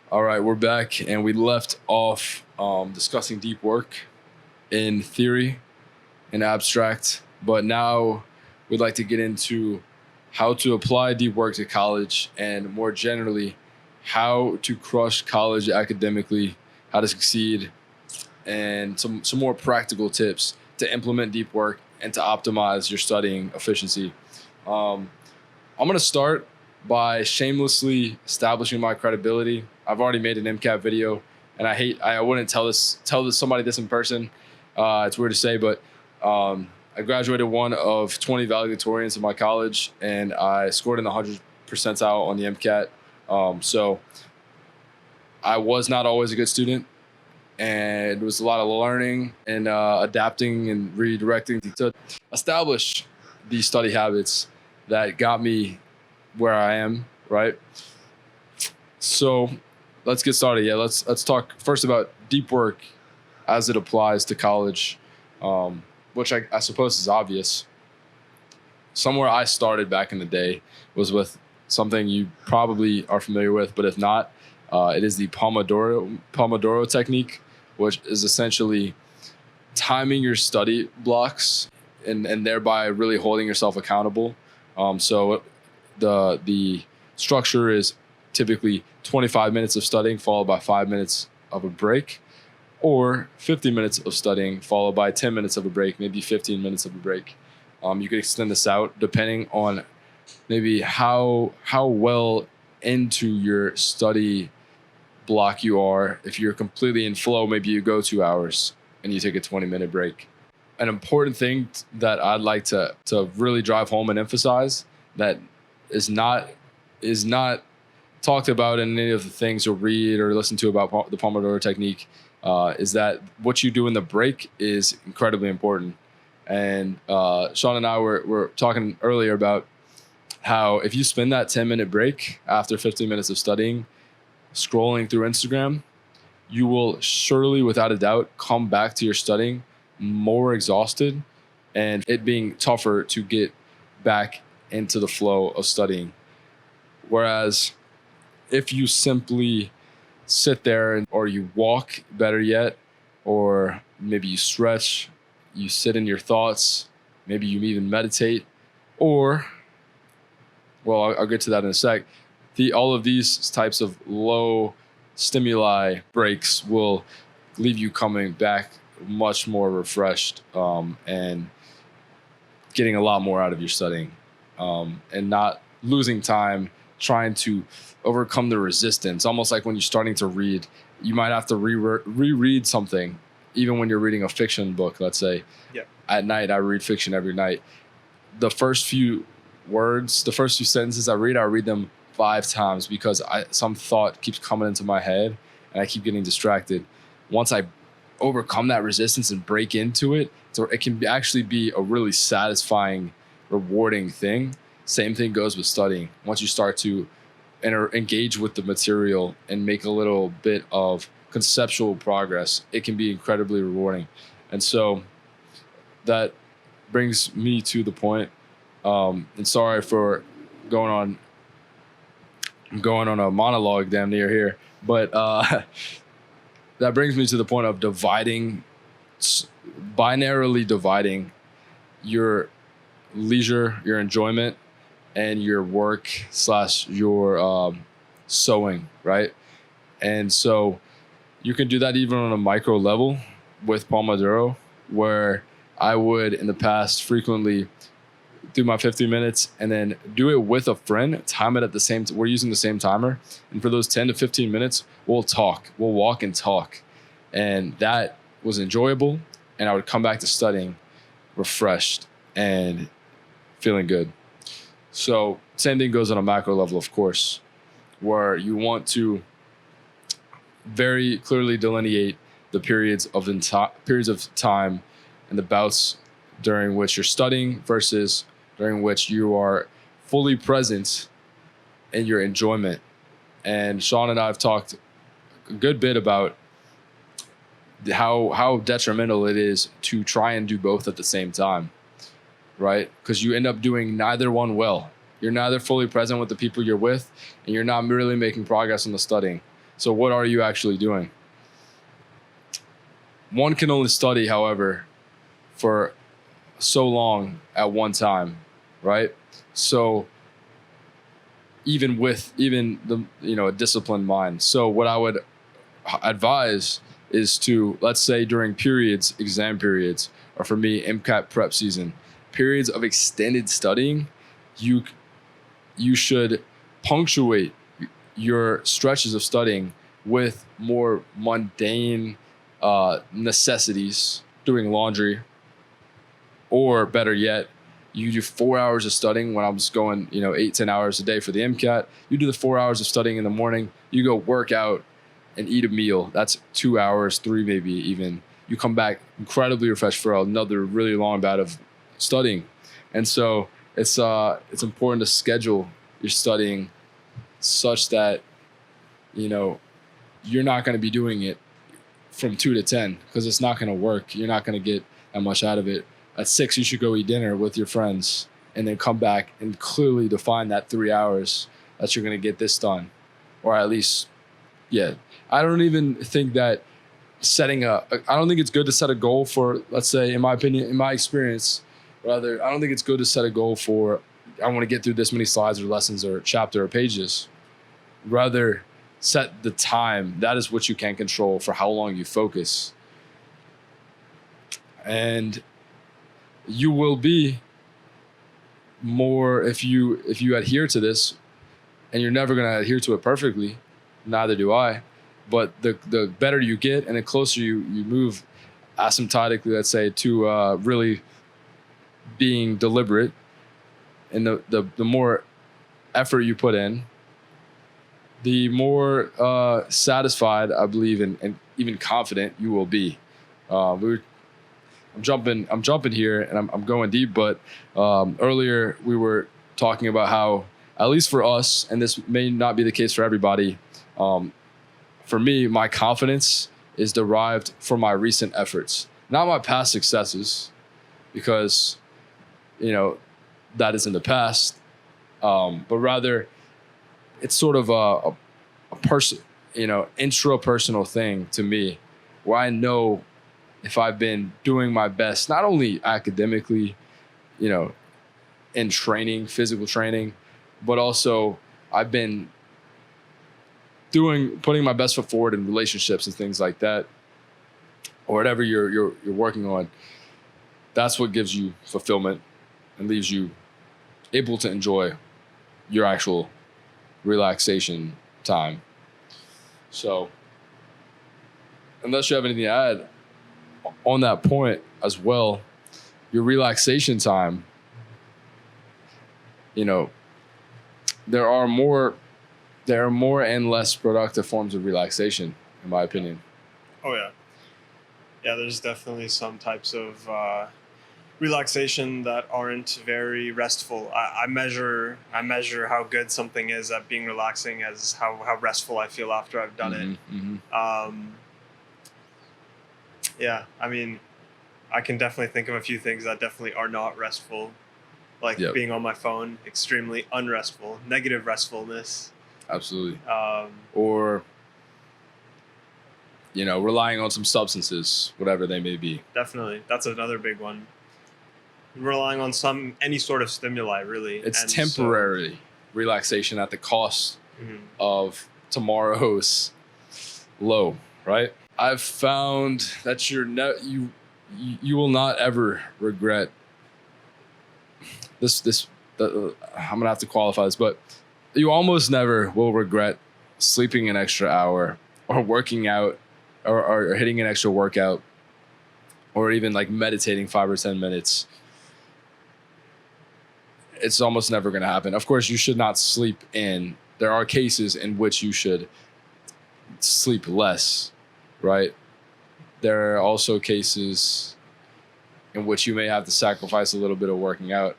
All right, we're back, and we left off discussing deep work in theory and abstract, but now we'd like to get into how to apply deep work to college and more generally, how to crush college academically, how to succeed, and some more practical tips to implement deep work and to optimize your studying efficiency. Um, I'm going to start by shamelessly establishing my credibility. I've already made an MCAT video, and I wouldn't tell somebody this in person. It's weird to say, but I graduated one of 20 valedictorians in my college, and I scored in the 100th percentile on the MCAT. So I was not always a good student, and it was a lot of learning and adapting and redirecting to establish these study habits that got me where I am, right? So let's get started. Yeah, let's talk first about deep work as it applies to college, which I suppose is obvious. Somewhere I started back in the day was with something you probably are familiar with, but if not, it is the Pomodoro technique, which is essentially timing your study blocks and thereby really holding yourself accountable. So the structure is typically 25 minutes of studying followed by 5 minutes of a break, or 50 minutes of studying followed by 10 minutes of a break, maybe 15 minutes of a break. You could extend this out depending on maybe how well into your study block you are. If you're completely in flow, maybe you go 2 hours and you take a 20-minute break. An important thing that I'd like to really drive home and emphasize that is not talked about in any of the things you'll read or listen to about the Pomodoro technique is that what you do in the break is incredibly important. And Sean and I were talking earlier about how if you spend that 10-minute break after 15 minutes of studying, scrolling through Instagram, you will surely, without a doubt, come back to your studying more exhausted and it being tougher to get back into the flow of studying. Whereas if you simply sit there or you walk, better yet, or maybe you stretch, you sit in your thoughts, maybe you even meditate, or, well, I'll get to that in a sec. All of these types of low stimuli breaks will leave you coming back much more refreshed and getting a lot more out of your studying and not losing time trying to overcome the resistance. Almost like when you're starting to read, you might have to reread something, even when you're reading a fiction book, let's say. Yep. At night, I read fiction every night. The first few words, the first few sentences I read them 5 times because some thought keeps coming into my head and I keep getting distracted. Once I overcome that resistance and break into it, so it can actually be a really satisfying, rewarding thing. Same thing goes with studying. Once you start to engage with the material and make a little bit of conceptual progress, it can be incredibly rewarding. And so that brings me to the point, and sorry for going on a monologue damn near here, but that brings me to the point of binarily dividing your leisure, your enjoyment, and your work / your sewing, right? And so you can do that even on a micro level with Pomodoro, where I would in the past frequently do my 15 minutes and then do it with a friend, time it at the same time. We're using the same timer. And for those 10 to 15 minutes, we'll walk and talk. And that was enjoyable. And I would come back to studying refreshed and feeling good. So same thing goes on a macro level, of course, where you want to very clearly delineate the periods of time and the bouts during which you're studying versus during which you are fully present in your enjoyment. And Sean and I have talked a good bit about how detrimental it is to try and do both at the same time, right? Because you end up doing neither one well. You're neither fully present with the people you're with, and you're not really making progress in the studying. So what are you actually doing? One can only study, however, for so long at one time, right? So even with a disciplined mind. So what I would advise is to, let's say during periods, exam periods, or for me, MCAT prep season, periods of extended studying, you should punctuate your stretches of studying with more mundane necessities, doing laundry, or better yet, you do 4 hours of studying when I was going, 8-10 hours a day for the MCAT. You do the 4 hours of studying in the morning, you go work out and eat a meal. That's 2 hours, 3 maybe even. You come back incredibly refreshed for another really long bout of studying. And so it's important to schedule your studying such that, you're not going to be doing it from 2 to 10 because it's not going to work. You're not going to get that much out of it. At 6, you should go eat dinner with your friends and then come back and clearly define that 3 hours that you're going to get this done. Or at least, yeah. I don't even think that I don't think it's good to set a goal for, let's say, in my opinion, in my experience, rather, I don't think it's good to set a goal for, I want to get through this many slides or lessons or chapter or pages. Rather, set the time. That is what you can control for how long you focus. And you will be more, if you adhere to this, and you're never going to adhere to it perfectly, neither do I, but the better you get and the closer you move asymptotically, let's say, to really being deliberate, and the more effort you put in, the more satisfied, I believe, and even confident you will be. I'm jumping here, and I'm going deep. But earlier we were talking about how, at least for us, and this may not be the case for everybody, for me, my confidence is derived from my recent efforts, not my past successes, because that is in the past, but rather it's sort of a person, intrapersonal thing to me, where I know if I've been doing my best, not only academically, in training, physical training, but also I've been putting my best foot forward in relationships and things like that, or whatever you're working on. That's what gives you fulfillment and leaves you able to enjoy your actual relaxation time. So, unless you have anything to add on that point as well, your relaxation time, there are more and less productive forms of relaxation, in my opinion. Oh yeah. Yeah, there's definitely some types of relaxation that aren't very restful. I measure how good something is at being relaxing as how restful I feel after I've done it. Mm-hmm. Yeah, I mean, I can definitely think of a few things that definitely are not restful, like being on my phone, extremely unrestful, negative restfulness. Absolutely. Or relying on some substances, whatever they may be. Definitely, that's another big one. Relying on any sort of stimuli, really. It's temporary relaxation at the cost of tomorrow's low, right? I've found that you will not ever regret this. I'm gonna have to qualify this, but you almost never will regret sleeping an extra hour, or working out, or hitting an extra workout, or even like meditating 5 or 10 minutes. It's almost never going to happen. Of course, you should not sleep in. There are cases in which you should sleep less, right? There are also cases in which you may have to sacrifice a little bit of working out.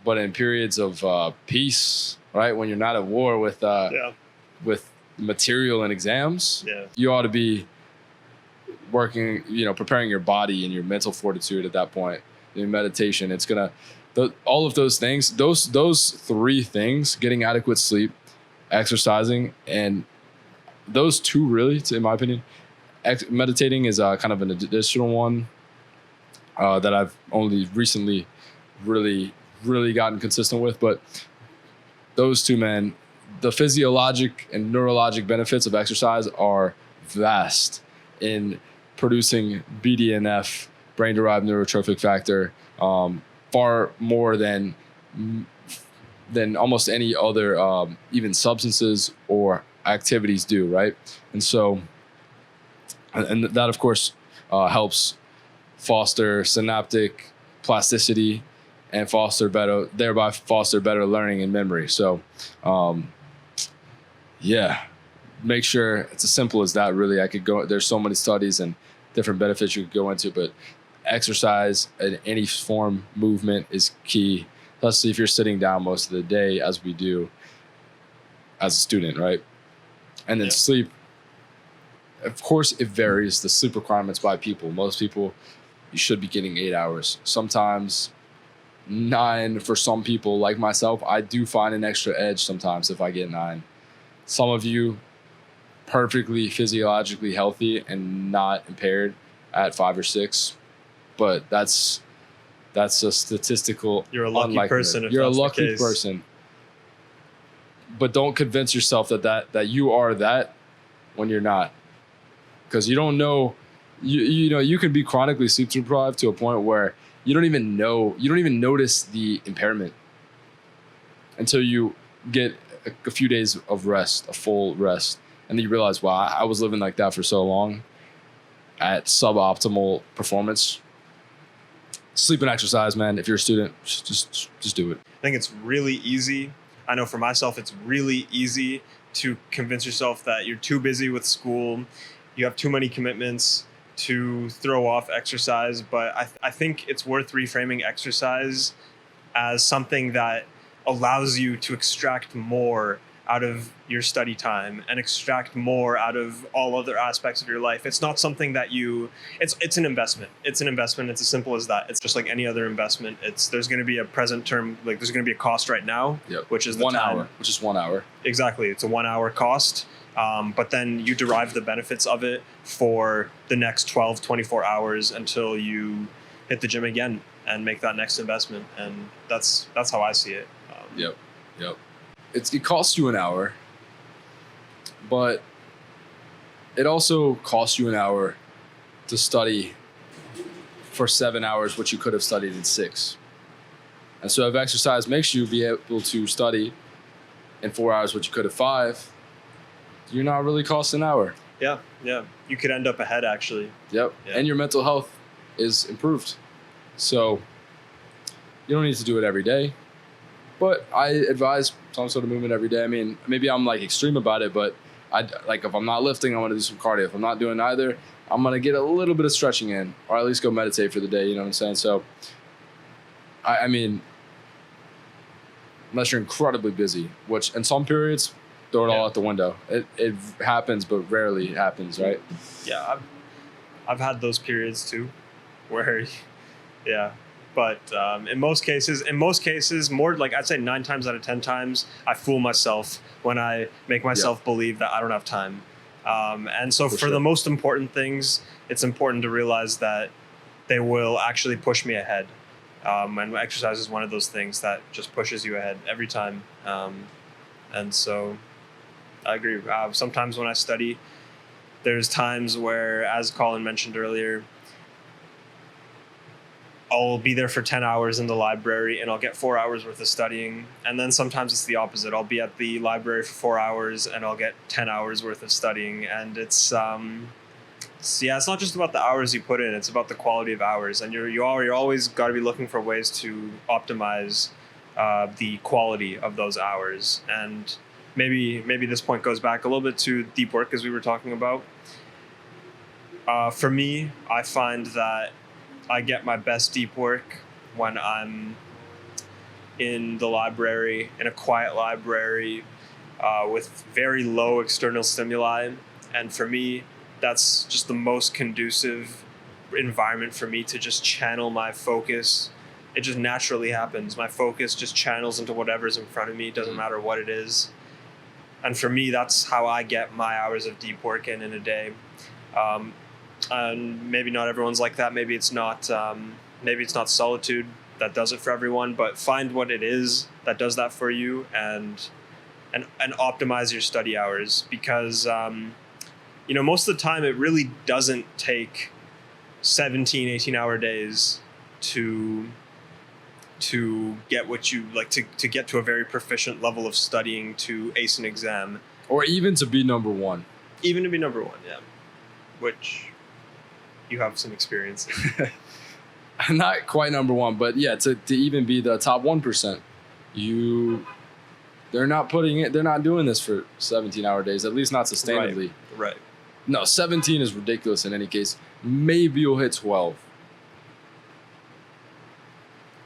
But in periods of peace, right, when you're not at war with material and exams, you ought to be working, preparing your body and your mental fortitude at that point. In meditation, it's going to... all of those things, those 3 things, getting adequate sleep, exercising, and those two really, in my opinion. Meditating is kind of an additional one that I've only recently really gotten consistent with. But those two, man, the physiologic and neurologic benefits of exercise are vast in producing BDNF, brain-derived neurotrophic factor, far more than almost any other even substances or activities do, right? And so, and that of course helps foster synaptic plasticity and thereby foster better learning and memory. So, make sure it's as simple as that. Really, there's so many studies and different benefits you could go into, but exercise in any form, movement is key, especially if you're sitting down most of the day, as we do as a student, right? And then sleep. Of course, it varies, the sleep requirements by people. Most people, you should be getting 8 hours. Sometimes 9 for some people, like myself. I do find an extra edge sometimes if I get 9. Some of you, perfectly physiologically healthy and not impaired at 5 or 6. But that's a statistical. You're a lucky person. You're a lucky person. But don't convince yourself that you are that when you're not, because you don't know. You can be chronically sleep deprived to a point where you don't even notice the impairment until you get a few days of rest, a full rest, and then you realize, wow, I was living like that for so long at suboptimal performance. Sleep and exercise, man. If you're a student, just do it. I think it's really easy. I know for myself, it's really easy to convince yourself that you're too busy with school, you have too many commitments to throw off exercise. But I think it's worth reframing exercise as something that allows you to extract more out of your study time and extract more out of all other aspects of your life. It's not something that it's an investment. It's an investment. It's as simple as that. It's just like any other investment. There's going to be a present term, like there's going to be a cost right now, which is the 1 time. hour, which is 1 hour. Exactly. It's a 1 hour cost. But then you derive the benefits of it for the next 12, 24 hours until you hit the gym again and make that next investment. And that's how I see it. Yep. It costs you an hour, but it also costs you an hour to study for 7 hours, which you could have studied in 6. And so if exercise makes you be able to study in 4 hours, what you could have 5, you're not really costing an hour. Yeah. You could end up ahead, actually. Yep. Yeah. And your mental health is improved. So you don't need to do it every day. But I advise some sort of movement every day. I mean, maybe I'm like extreme about it, but if I'm not lifting, I want to do some cardio. If I'm not doing either, I'm going to get a little bit of stretching in, or at least go meditate for the day. You know what I'm saying? So, I mean, unless you're incredibly busy, which in some periods, throw it all out the window. It happens, but rarely happens, right? Yeah, I've had those periods too, where, yeah. But in most cases, more like I'd say 9 times out of 10 times, I fool myself when I make myself believe that I don't have time. And so for the most important things, it's important to realize that they will actually push me ahead. And exercise is one of those things that just pushes you ahead every time. And so I agree. Sometimes when I study, there's times where, as Colin mentioned earlier, I'll be there for 10 hours in the library and I'll get 4 hours worth of studying. And then sometimes it's the opposite. I'll be at the library for 4 hours and I'll get 10 hours worth of studying. And it's not just about the hours you put in, it's about the quality of hours. And you're always got to be looking for ways to optimize the quality of those hours. And maybe this point goes back a little bit to deep work, as we were talking about. For me, I find that I get my best deep work when I'm in the library, in a quiet library, with very low external stimuli. And for me, that's just the most conducive environment for me to just channel my focus. It just naturally happens. My focus just channels into whatever's in front of me. It doesn't matter what it is. And for me, that's how I get my hours of deep work in a day. And maybe not everyone's like that. Maybe it's not solitude that does it for everyone, but find what it is that does that for you, and optimize your study hours, because most of the time it really doesn't take 17, 18-hour days to get what you like, to get to a very proficient level of studying to ace an exam, or even to be number one. Yeah, which you have some experience in. Not quite number one, but yeah, to even be the top 1%, they're not doing this for 17-hour days, at least not sustainably. Right. No, 17 is ridiculous in any case. Maybe you'll hit 12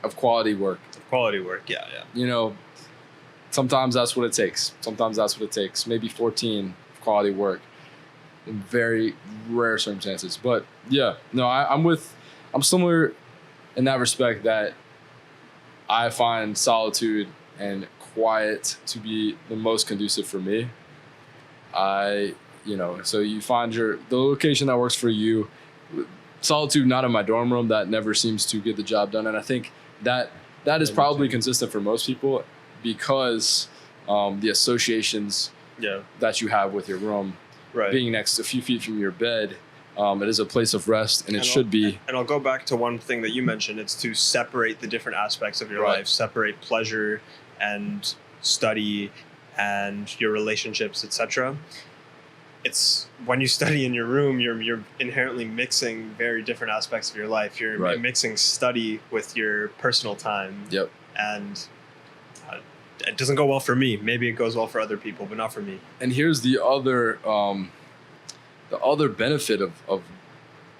of quality work. Yeah. Sometimes that's what it takes. Maybe 14 of quality work in very rare circumstances. But yeah, no, I'm similar in that respect, that I find solitude and quiet to be the most conducive for me. So you find the location that works for you. Solitude, not in my dorm room, that never seems to get the job done. And I think that is probably consistent for most people, because the associations that you have with your room, being next a few feet from your bed, it is a place of rest, and it should be. And I'll go back to one thing that you mentioned. It's to separate the different aspects of your life, separate pleasure and study and your relationships, etc. It's when you study in your room, you're inherently mixing very different aspects of your life. You're mixing study with your personal time. Yep. And it doesn't go well for me. Maybe it goes well for other people, but not for me. And here's the other benefit of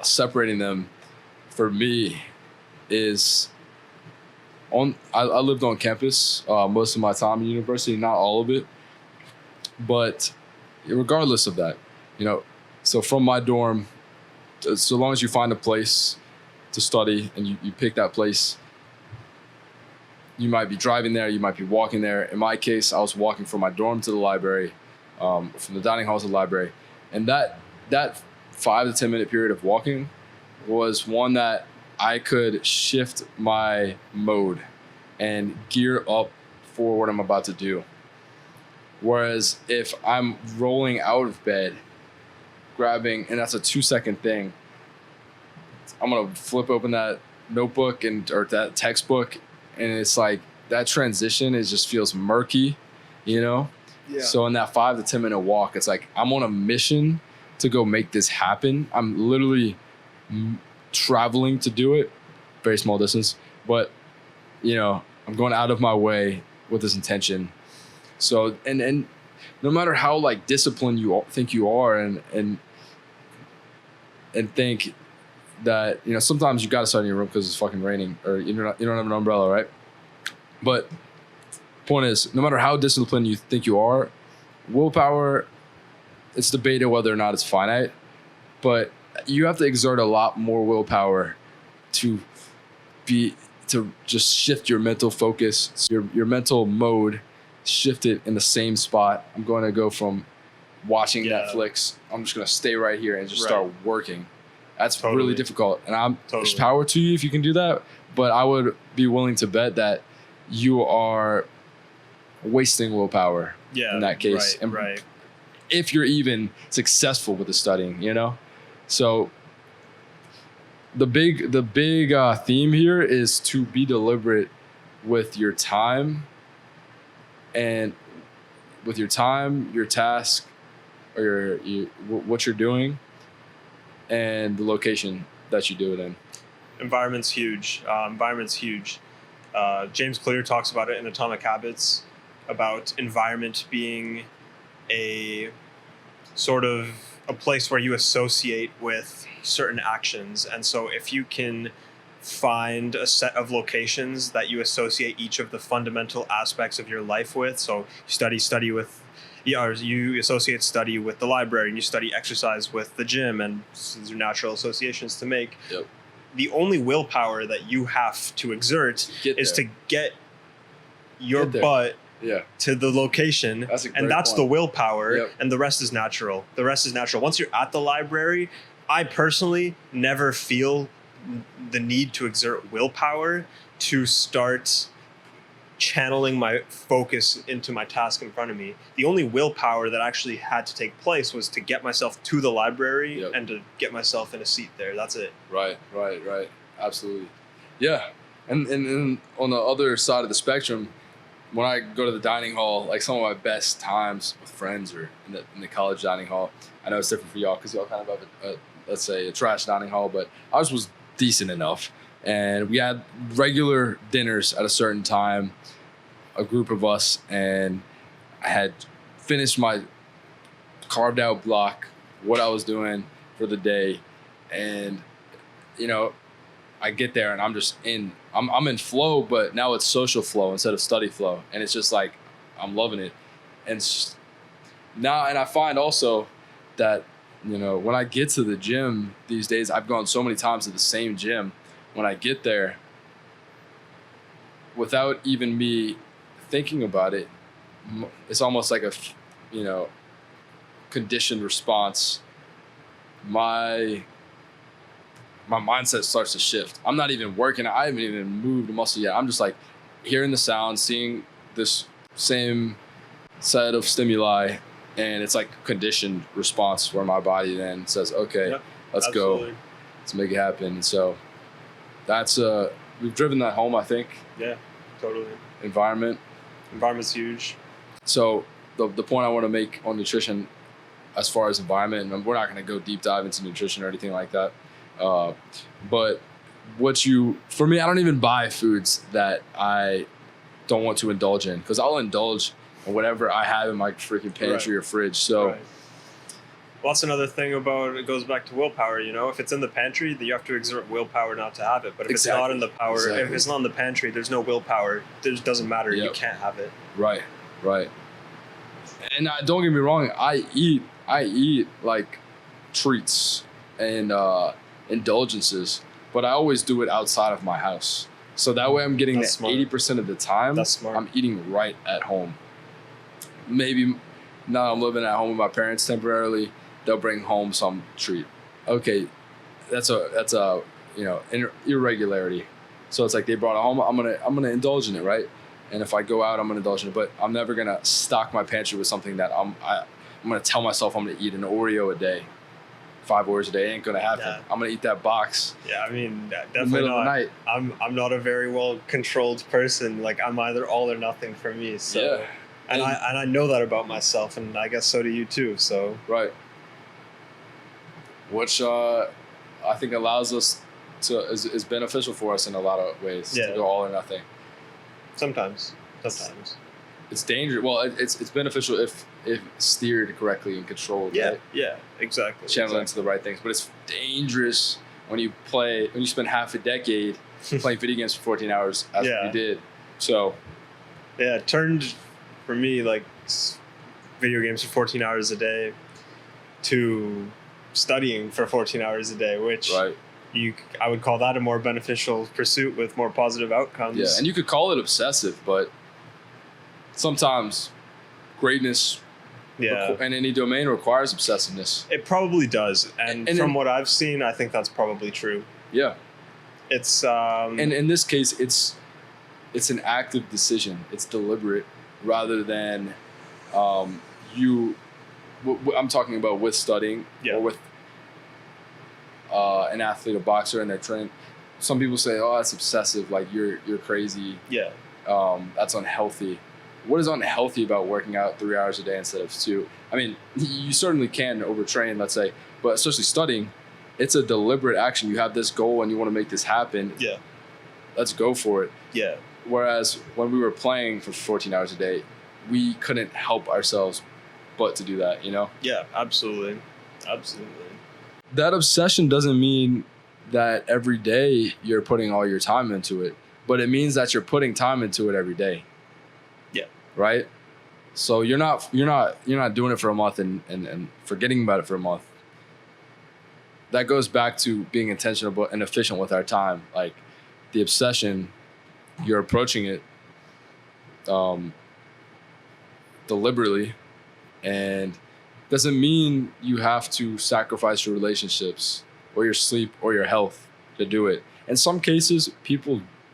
separating them for me is I lived on campus most of my time in university, not all of it, but regardless of that, so from my dorm, so long as you find a place to study and you pick that place, you might be driving there, you might be walking there. In my case, I was walking from my dorm to the library, from the dining hall to the library. And that 5 to 10 minute period of walking was one that I could shift my mode and gear up for what I'm about to do. Whereas if I'm rolling out of bed, grabbing, and that's a 2-second thing, I'm going to flip open that notebook or that textbook, and it's like that transition just feels murky, Yeah. So in that 5 to 10 minute walk, it's like I'm on a mission to go make this happen. I'm literally traveling to do it, very small distance, but I'm going out of my way with this intention. So and no matter how disciplined you think you are, and think that sometimes you got to start in your room because it's fucking raining, or you don't have an umbrella, right? But point is, no matter how disciplined you think you are, willpower, it's debated whether or not it's finite, but you have to exert a lot more willpower to just shift your mental focus, your mental mode, shift it in the same spot. I'm going to go from watching Netflix, I'm just going to stay right here and just start working. That's really difficult. And there's power to you if you can do that, but I would be willing to bet that you are wasting willpower in that case. If you're even successful with the studying, So the big theme here is to be deliberate with your time, and with your time, your task, or what you're doing, and the location that you do it in. Environment's huge. James Clear talks about it in Atomic Habits, about environment being a sort of a place where you associate with certain actions. And so if you can find a set of locations that you associate each of the fundamental aspects of your life with, so you study with, you associate study with the library, and you study exercise with the gym, and these are natural associations to make. Yep. The only willpower that you have to exert is to get your butt Yeah. to the location, That's a great and that's point. the willpower. Yep. And the rest is natural. Once you're at the library, I personally never feel the need to exert willpower to start channeling my focus into my task in front of me. The only willpower that actually had to take place was to get myself to the library Yep. and to get myself in a seat there. That's it. Right. Absolutely. Yeah. And on the other side of the spectrum, when I go to the dining hall, like some of my best times with friends or in the college dining hall, I know it's different for y'all because y'all kind of have let's say a trash dining hall, but ours was decent enough. And we had regular dinners at a certain time, a group of us, and I had finished my carved out block, what I was doing for the day. And, I get there and I'm just I'm in flow, but now it's social flow instead of study flow. And it's just like, I'm loving it. And I find also that, when I get to the gym these days, I've gone so many times to the same gym. When I get there, without even me thinking about it, it's almost like a, conditioned response. My mindset starts to shift. I'm not even working. I haven't even moved a muscle yet. I'm just like hearing the sound, seeing this same set of stimuli, and it's like a conditioned response where my body then says, okay, Yep, let's absolutely. go. Let's make it happen. And so that's we've driven that home, I think. Yeah, totally. Environment's huge. So the point I want to make on nutrition as far as environment, and we're not going to go deep dive into nutrition or anything like that. But for me, I don't even buy foods that I don't want to indulge in, because I'll indulge in whatever I have in my freaking pantry or fridge. So Well, that's another thing about it. Goes back to willpower. If it's in the pantry, then you have to exert willpower not to have it. But if it's not in the if it's not in the pantry, there's no willpower. It doesn't matter. Yep. You can't have it. Right. And don't get me wrong. I eat like treats and indulgences, but I always do it outside of my house. So that way I'm getting that 80% of the time. That's smart. I'm eating right at home. Maybe now I'm living at home with my parents temporarily. They'll bring home some treat. Okay, that's a irregularity. So it's like they brought it home. I'm gonna indulge in it, right? And if I go out, I'm gonna indulge in it. But I'm never gonna stock my pantry with something that I'm gonna tell myself I'm gonna eat an Oreo a day, 5 Oreos a day. Ain't gonna happen. Yeah. I'm gonna eat that box. Yeah, I mean, definitely in the middle of the night. I'm not a very well controlled person. Like, I'm either all or nothing for me. So. Yeah. And I know that about myself, and I guess so do you too. So right, which I think allows us to is beneficial for us in a lot of ways to go all or nothing. Sometimes it's dangerous. Well, it's beneficial if steered correctly and controlled. Yeah, right? Yeah, exactly. Channel into the right things, but it's dangerous when you spend half a decade playing video games for 14 hours as you did. So it turned. For me, like video games for 14 hours a day to studying for 14 hours a day, which I would call that a more beneficial pursuit with more positive outcomes. Yeah, and you could call it obsessive, but sometimes greatness in any domain requires obsessiveness. It probably does. And from what I've seen, I think that's probably true. Yeah. It's and in this case, it's an active decision. It's deliberate. Rather than I'm talking about with studying or with an athlete, a boxer, and they're trained. Some people say, "Oh, that's obsessive. Like you're crazy. Yeah, that's unhealthy." What is unhealthy about working out 3 hours a day instead of 2? I mean, you certainly can overtrain, let's say, but especially studying, it's a deliberate action. You have this goal and you want to make this happen. Yeah, let's go for it. Yeah. Whereas when we were playing for 14 hours a day, we couldn't help ourselves but to do that, Yeah, absolutely. That obsession doesn't mean that every day you're putting all your time into it, but it means that you're putting time into it every day. Yeah. Right? So you're not doing it for a month and forgetting about it for a month. That goes back to being intentional and efficient with our time. Like the obsession, you're approaching it deliberately, and doesn't mean you have to sacrifice your relationships or your sleep or your health to do it. In some cases,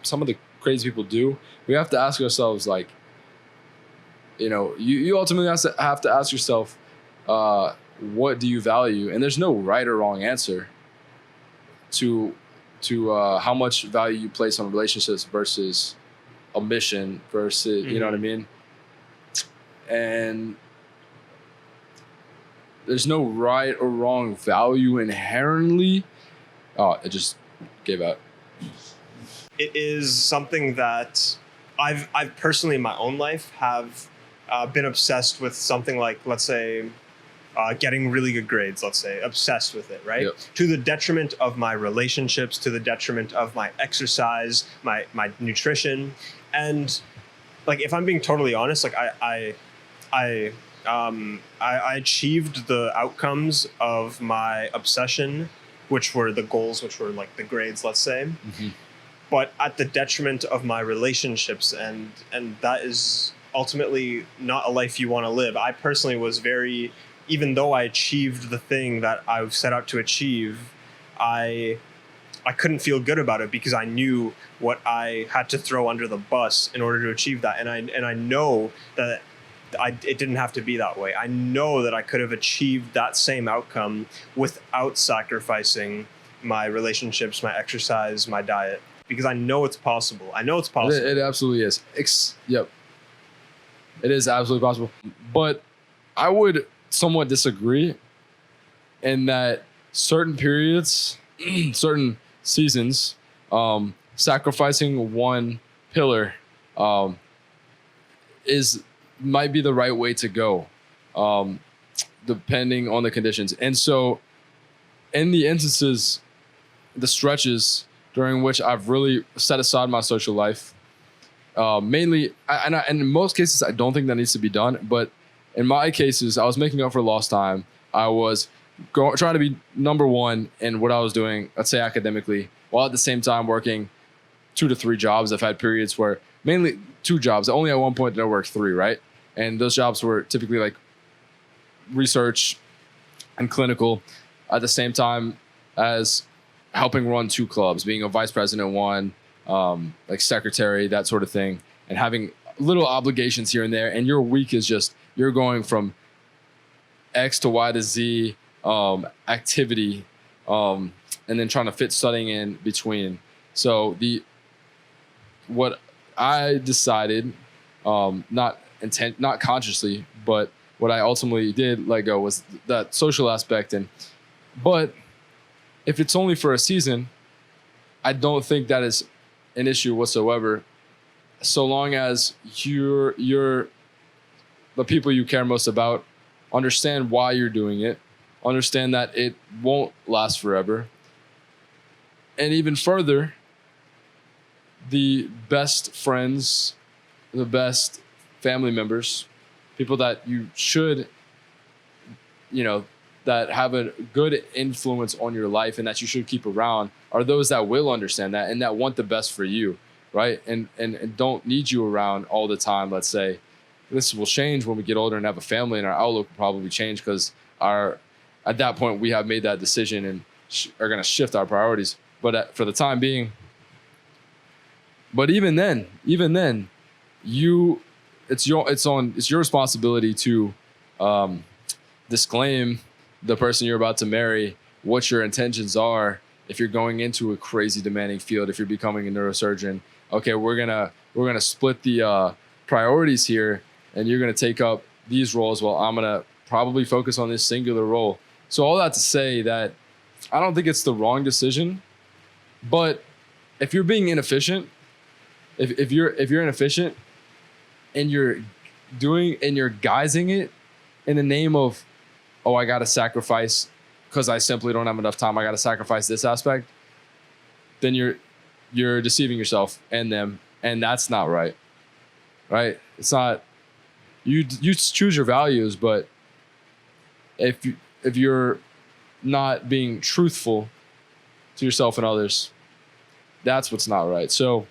some of the crazy people do. We have to ask ourselves, like, you ultimately have to ask yourself, what do you value? And there's no right or wrong answer to how much value you place on relationships versus a mission versus, you know what I mean? And there's no right or wrong value inherently. Oh, it just gave out. It is something that I've personally in my own life have been obsessed with something like, let's say, getting really good grades, let's say, obsessed with it, right? Yep. To the detriment of my relationships, to the detriment of my exercise, my nutrition. And like, if I'm being totally honest, like I achieved the outcomes of my obsession, which were the goals, which were like the grades, let's say, but at the detriment of my relationships. And that is ultimately not a life you want to live. I personally was even though I achieved the thing that I set out to achieve, I couldn't feel good about it because I knew what I had to throw under the bus in order to achieve that. And I know that it didn't have to be that way. I know that I could have achieved that same outcome without sacrificing my relationships, my exercise, my diet, because I know it's possible. It absolutely is. Yep. It is absolutely possible. But I would somewhat disagree in that certain periods, certain seasons, sacrificing one pillar might be the right way to go, depending on the conditions. And so in the instances, the stretches during which I've really set aside my social life, mainly, and in most cases, I don't think that needs to be done. But in my cases, I was making up for lost time. I was trying to be number one in what I was doing, let's say academically, while at the same time working 2 to 3 jobs. I've had periods where mainly 2 jobs. Only at one point did I work 3, right? And those jobs were typically like research and clinical, at the same time as helping run 2 clubs, being a vice president in one, like secretary, that sort of thing, and having little obligations here and there. And your week is just, you're going from X to Y to Z activity, and then trying to fit studying in between. So what I decided, not consciously, but what I ultimately did let go was that social aspect. But if it's only for a season, I don't think that is an issue whatsoever, so long as the people you care most about understand why you're doing it, understand that it won't last forever, and even further, the best friends, the best family members, people that you should, that have a good influence on your life and that you should keep around, are those that will understand that and that want the best for you, right? And don't need you around all the time. Let's say this will change when we get older and have a family, and our outlook will probably change because at that point we have made that decision and are going to shift our priorities. But for the time being, even then, it's your responsibility to disclaim the person you're about to marry, what your intentions are. If you're going into a crazy demanding field, if you're becoming a neurosurgeon, okay, we're gonna split the priorities here, and you're gonna take up these roles while I'm gonna probably focus on this singular role. So all that to say that I don't think it's the wrong decision, but if you're being inefficient, if you're inefficient and you're guising it in the name of, oh, I got to sacrifice because I simply don't have enough time, I got to sacrifice this aspect, then you're deceiving yourself and them, and that's not right. Right? It's not. You choose your values, but if you're not being truthful to yourself and others, that's what's not right. So